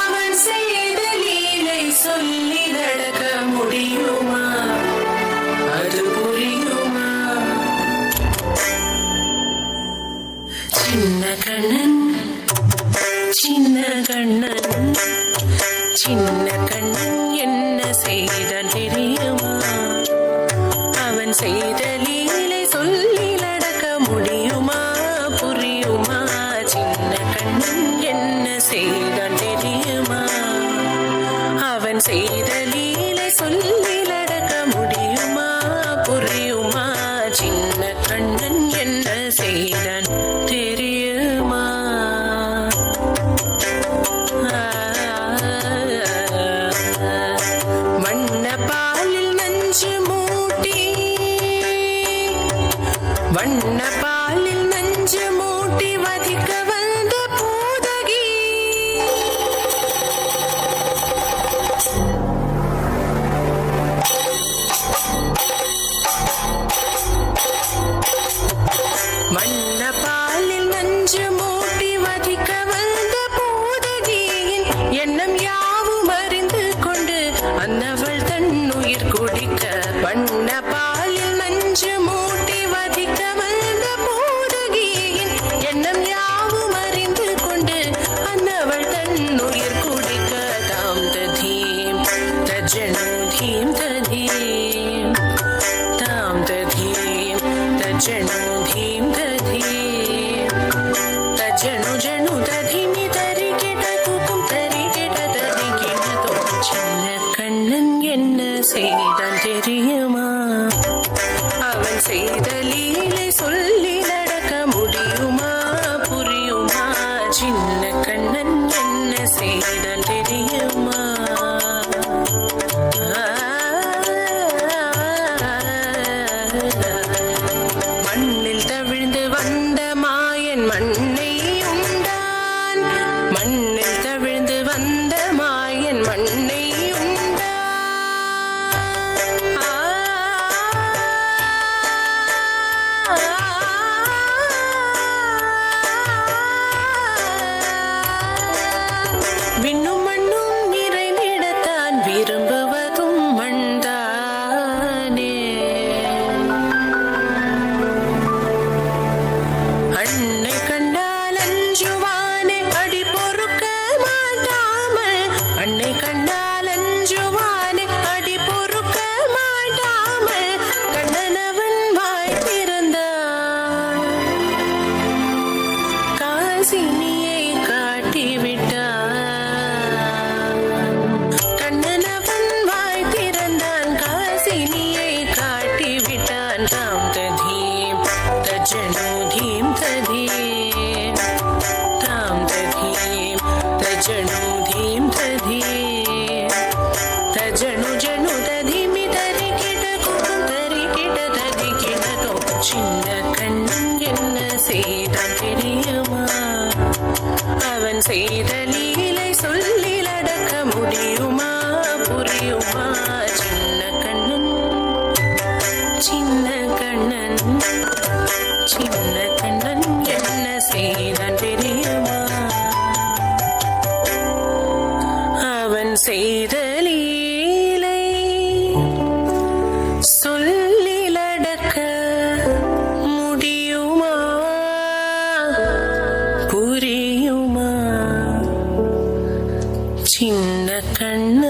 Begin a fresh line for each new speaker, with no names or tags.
அவன் செய்த லீலை சொல்லி நடக்க முடியுமா? அது புரியுமா? சின்ன கண்ணன் சின்ன கண்ணன் சின்ன கண்ணன் என்ன செய்தான் தெரியுமா? அவன் செய்த லீலை சொல்லி நடக்க முடியுமா? புரியுமா? சின்ன கண்ணன் என்ன செய்தான் தெரியுமா? அவன் செய்த லீலை சொல்லி நடக்க முடியுமா? புரியுமா? சின்ன கண்ணன் என்ன செய்தான் தெரியுமா? வண்ண பாலில் நஞ்சு மூட்டி வதிக்க வந்த பூதகி வண்ண பாலில் நஞ்சு மூட்டி வதிக்க வந்த பூதகியின் எண்ணம் யாவும் அறிந்து கொண்டு அன்னவள் தன் உயிர் குடிக்க வண்ண பாலில் நஞ்சு மூட்டி வதிக்க வந்த பூதகியின் எண்ணம் யாவும் அறிந்து கொண்டு அன்னவள் தன் உயிர் குடிக்க தாம் ததீம் தஜனு தீம் ததீம் தாம் ததீம் தஜனு தீம் ததீம் தஜனு ஜனு ததீமி தரிகிட தூக்கும் தரிகிட தரிகிட தோம் சின்ன கண்ணன் என்ன செய்தான் தெரியுமா? அவன் செய்த லீலை சொல்லி நடக்க முடியுமா? புரியுமா? சின்ன கண்ணன் என்ன செய்தான் தெரியுமா? மண்ணில் தவிழ்ந்து வந்த மாயன் மண்ணை உண்டான். மண்ணில் தவிழ்ந்து வந்த மாயன் மண்ணை விண்ணும் மண்ணும் நிறைந்திடத்தான் விரும்புவதும் மண்தானே. அன்னை கண்டால் அஞ்சுவானே அடி பொறுக்க மாட்டாமல். அன்னை கண்டால் அஞ்சுவானே அடி பொறுக்க மாட்டாமல் கண்ணனவன் வாய் திறந்தான். காசினியை காட்டிவிட்டான். கண்ணனவன் வாய் திறந்தான். காசினியை காட்டிவிட்டான். தாம் ததீம் தஜனு தீம் ததீம் தாம் ததீம் தஜனு தீம் ததீம் தஜனு ஜனு ததீமி தரிகிட குடும் தரிகிட தரிகிட தோம் சின்ன கண்ணன் என்ன செய்தான் தெரியுமா? அவன் செய்த லீலை சொல்லி நடக்க முடியுமா? புரியுமா? சின்ன கண்ணன் சின்ன கண்ணன் சின்ன கண்ணன் என்ன செய்தான் தெரியுமா? அவன் செய்த லீலை சொல்லி நடக்க முடியுமா? புரியுமா? சின்ன கண்ணன்